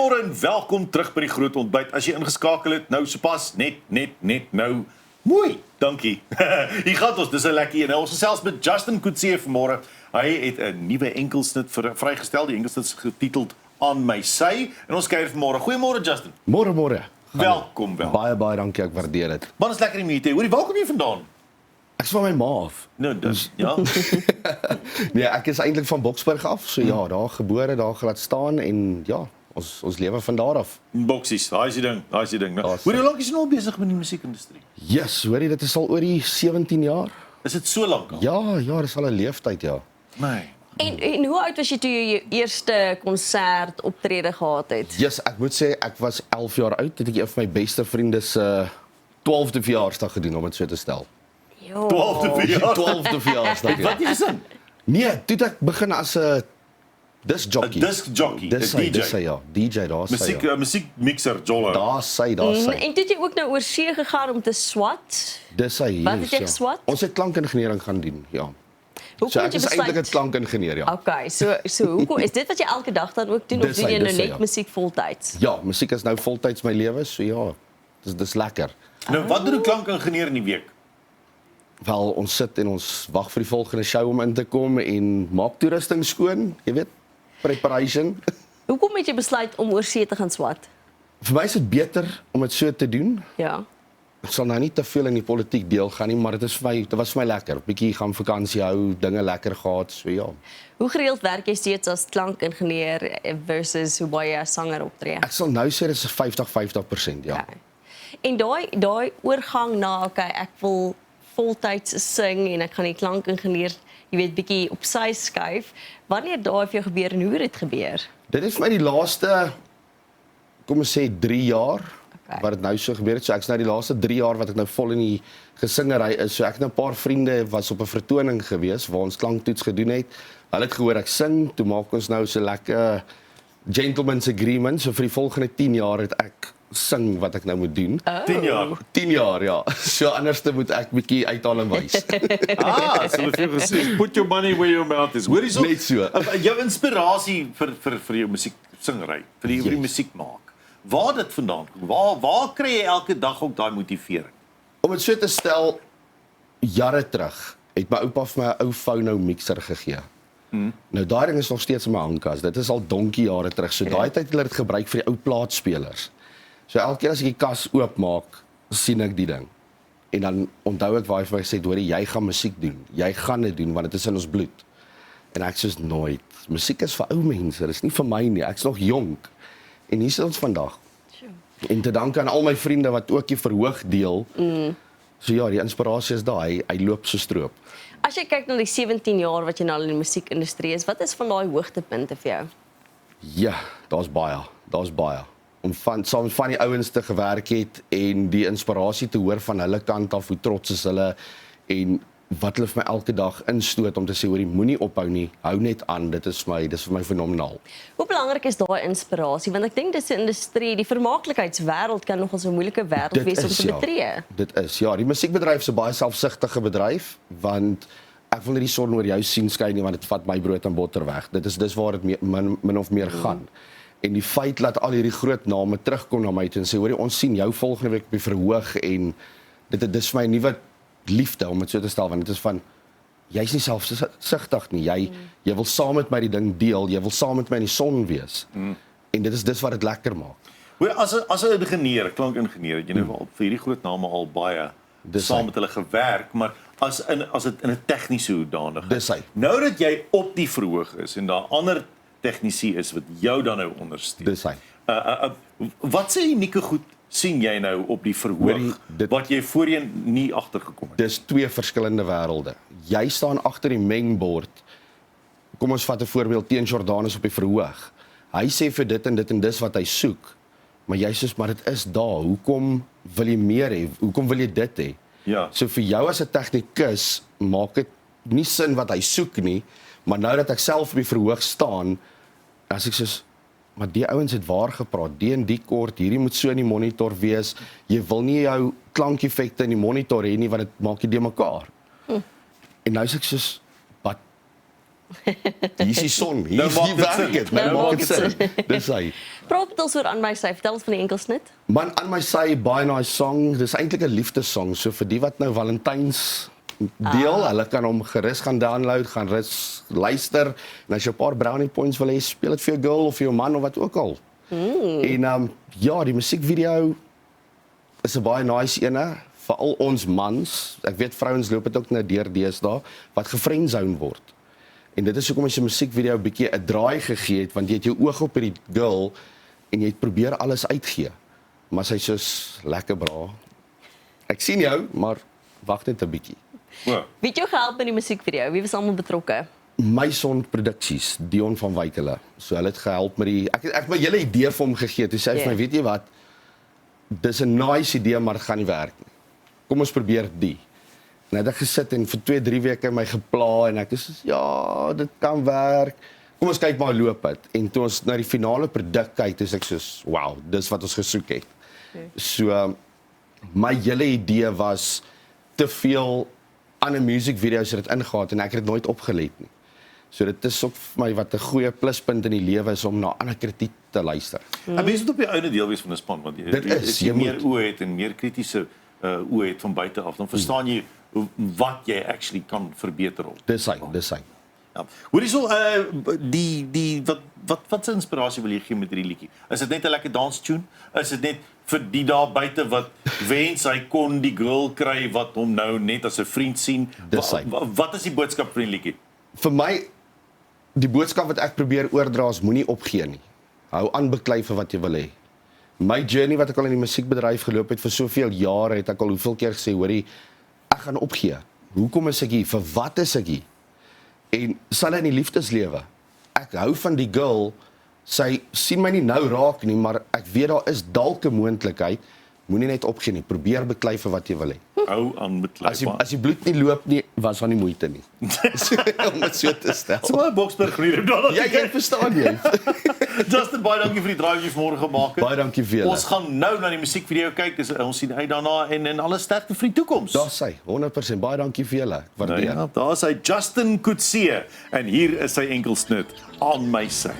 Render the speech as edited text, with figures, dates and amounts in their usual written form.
Goeiemôre en welkom terug by die groot ontbyt. As jy ingeskakel het, nou sopas net nou. Mooi, dankie. Hier gaan ons, dis 'n lekker een. Ons gesels met Justin Coetzee vanmôre. Hy het 'n nuwe enkelsnit vrygestel. Die enkelsnit is getiteld Aan my sy en ons kuier vanmôre. Goeiemôre Justin. Môre. Welkom. Baie dankie, ek waardeer dit. Man, is lekker om hier te hê. Hoorie, waar kom jy vandaan? Ek is van my ma af. Nou, ja. Nee, ek is eintlik van Boksburg af. So ja, daar gebore, daar gelaat staan en ja, ons lewe van daar af. Boksies, daai is die ding. Nou, hoe lank is jy nou al besig met die musiekindustrie? Yes, hoorie, dit is al oor die 17 jaar. Is dit so lank al? Ja, dis al 'n leeftyd, ja. Nee. En hoe oud was jy toe jy jou eerste konsert optrede gehad het? Yes, ek moet sê ek was 11 jaar oud, het ek een van my beste vriende se 12de verjaarsdag gedoen om dit so te stel. Jo. 12de verjaardag. 12de verjaarsdag. Wat jy gesing? Nee, toe het ek begin as 'n discjockey. 'n Discjockey, 'n Dis DJ. ja, DJ daar sy. Ja. Musiekmixer jolle. Daar sy. En toe het jy ook nou oor see gegaan om te swat. Dis hy hier. Wat het jy geswat? Ons het klankingenieuring gaan doen, ja. Hoekom So het ek jy is eintlik 'n besluit? klankingenieur, ja. Okay, so hoekom is dit wat jy elke dag dan ook doen of Dis doen hy, jy nou dis hy, net ja. musiek voltyds? Ja, musiek is nou voltyds my lewe, so ja. Dis lekker. Nou, wat doen 'n klankingenieur in die week? Wel, ons sit en ons wag vir die volgende show om in te kom en maak toerusting skoon, jy weet, preparation. Hoekom het jy besluit om oor see te gaan swat? Vir my is dit beter om dit so te doen. Ja. Ek sal nou nie te veel in die politiek deel gaan nie, maar dit was vir my lekker. Bietjie gaan vakansie hou, dinge lekker gehad, so ja. Hoe gereeld werk jy steeds as klankingenieur versus hoe baie as sanger optree? Ek sal nou sê dit is 50-50%, ja. Okay. En daai oorgang na ek wil voltyds sing en ek gaan die klankingenieur, jy weet, bietjie op sy skuif. Wanneer daai vir jou gebeur en hoe het dit gebeur? Dit is vir my die laaste, kom ons sê 3 jaar, wat dit nou so gebeur het. So ek's nou die laaste 3 jaar wat ek nou vol in die gesingery is. So ek het nou 'n paar vriende was op 'n vertoning gewees waar ons klanktoets gedoen het. Hulle het gehoor ek sing, toe maak ons nou so lekker gentleman's agreement. So vir die volgende 10 jaar het ek sing wat ek nou moet doen. 10 jaar. 10 jaar, ja. So anderste moet ek bietjie uithaal en wys. So het jy gesê, put your money where your mouth is. Hoorie so. Net so. Jou inspirasie vir jou musieksingery, vir die musiek maak. Waar dit vandaan kom? Waar kry jy elke dag ook daai motivering? Om dit so te stel, jare terug het my oupa vir my 'n ou phono mixer gegee. Nou daai ding is nog steeds in my handkas. Dit is al donkie jare terug. So daai tyd het hulle dit gebruik vir die ou plaatspelers. So elke keer as ek die kas oopmaak, sien ek die ding. En dan onthou ek waar hy vir my gesê, "Hoerie, jy gaan musiek doen. Jy gaan dit doen want dit is in ons bloed." En ek sê nooit. Musiek is vir ou mense, dit is nie vir my nie. Ek's nog jonk. En hier sit ons vandag. En te danke aan al my vriende wat ook die verhoog deel. So ja, die inspirasie is daar. Hy loop so stroop. As jy kyk na die 17 jaar wat jy nou in die musiekindustrie is, wat is van daai hoogtepunte vir jou? Ja, daar's baie. Om saam met van die ouens te gewerk het en die inspirasie te hoor van hulle kant af, hoe trots is hulle en wat hulle vir my elke dag instoot om te sê, hoorie, moenie ophou nie, hou net aan, dit is vir my fenomenaal. Hoe belangrik is daai inspirasie? Want ek dink dis 'n industrie, die vermaaklikheidswêreld kan nogal so 'n moeilike wêreld wees om te betree. Dit is, ja, die musiekbedryf is 'n baie selfsugtige bedryf, want ek wil nie die son oor jou sien skyn nie, want dit vat my brood en botter weg. Dit is waar dit min of meer gaan. En die feit dat al hierdie groot name terugkom na my toe en sê, hoorie, ons sien jou volgende week op die verhoog en dit is vir my 'n nuwe liefde om dit so te stel, want dit is van, jy's nie selfsugtig nie, jy wil saam met my die ding deel, jy wil saam met my in die son wees, en dit is wat dit lekker maak. Hoor, as 'n ingenieur, klankingenieur, het jy nou al vir hierdie groot name al baie saam met hulle gewerk, maar as dit in 'n tegniese hoedanigheid. Dis hy. Nou dat jy op die verhoog is en daar ander tegnisie is wat jou dan nou ondersteun. Dis hy. Wat se unieke goed sien jy nou op die verhoog wat jy voorheen nie agtergekom het? Dis 2 verskillende wêrelde. Jy staan agter die mengbord. Kom ons vat 'n voorbeeld teen Jordanus op die verhoog. Hy sê vir dit en dis wat hy soek. Maar jy sê maar dit is daar. Hoekom wil jy meer hê? Hoekom wil jy dit hê? Ja. So vir jou as 'n tegnikus maak dit nie sin wat hy soek nie, maar nou dat ek self op die verhoog staan, as ek sê, maar die ouens het waar gepraat, die en die kort, hierdie moet so in die monitor wees, jy wil nie jou klankeffekte in die monitor hê nie, want dit maak jy de mekaar. En nou sê ek soos, wat Hier is die son, hier Nou is maak die dit werk sin. het, Nou nou maak maak dit dit sin. Dis hy. Praat met ons oor aan my sy, vertel ons van die enkelsnit. Man, aan my sy, baie nice song, dis eintlik 'n liefdessong, so vir die wat nou Valentijns deel, hulle kan hom gerus gaan download, gaan rus luister, en as jy 'n paar brownie points wil hê, speel dit vir jou girl of vir jou man of wat ook al. En ja, die musiekvideo is 'n baie nice ene, veral ons mans. Ek weet vrouens loop dit ook nou deur deesdae wat gefriendzone word. En dit is hoekom as jy 'n musiekvideo 'n bietjie 'n draai gegee het, want jy het jou oog op hierdie girl en jy het probeer alles uitgee. Maar sy soos lekker bra. Ek sien jou, maar wag net 'n bietjie. O, Wie het jou gehelp met die musiekvideo? Wie was almal betrokke? Maison Produksies, Dion van Wyk hulle. So hulle het gehelp met die ek het my hele idee vir hom gegee. Toe sê hy vir my, weet jy wat? Dis 'n nice idee, maar dit gaan nie werk nie. Kom ons probeer die. En hy het gesit en vir 2-3 weke my gepla en ek sê ja, dit kan werk. Kom ons kyk maar hoe loop dit. En toe ons na die finale produk kyk, dis ek soos, wow, dis wat ons gesoek het. So my hele idee was te veel ander musiekvideo's het dit ingehaat en ek het dit nooit opgelet nie. So dit is ook vir my wat 'n goeie pluspunt in die lewe is om na ander kritiek te luister. En mens moet op die ouene deel wees van 'n span want Dit is, as jy jy meer moet. oë het en meer kritiese oë het van buite af, dan verstaan jy wat jy actually kan verbeter op. Dis hy. Ja. Hoorie so die wat se inspirasie wil jy gee met hierdie liedjie? Is dit net 'n lekker dance tune? Is dit net vir die daar buite wat wens hy kon die girl kry wat hom nou net as 'n vriend sien? Dis hy. Wat is die boodskap van die liedjie? Vir my die boodskap wat ek probeer oordra is moenie opgee nie. Hou aan beklei vir wat jy wil hê. My journey wat ek al in die musiekbedryf geloop het vir soveel jare het ek al hoeveel keer gesê, hoorie, ek gaan opgee. Hoekom is ek hier? Vir wat is ek hier? En sal in die liefdeslewe. Ek hou van die girl. Sy sien my nie nou raak nie, maar ek weet daar is dalk 'n moontlikheid. Moenie net opgee nie. Probeer beklei vir wat jy wil hê. Hou aan met As die bloed nie loop nie, was daar nie moeite nie. Om dit so te stel. So baie Boksburg hier dan. Jy verstaan jy. Justin, baie dankie vir die draai wat jy vanmôre gemaak het. Baie dankie vir julle. Ons gaan nou na die musiekvideo kyk. Ons sien uit daarna en alle sterkte vir die toekoms. Daar's hy, 100%. Baie dankie vir julle. Ek waardeer. Ja, daar is hy Justin Coetzee en hier is sy enkelsnit aan my sy.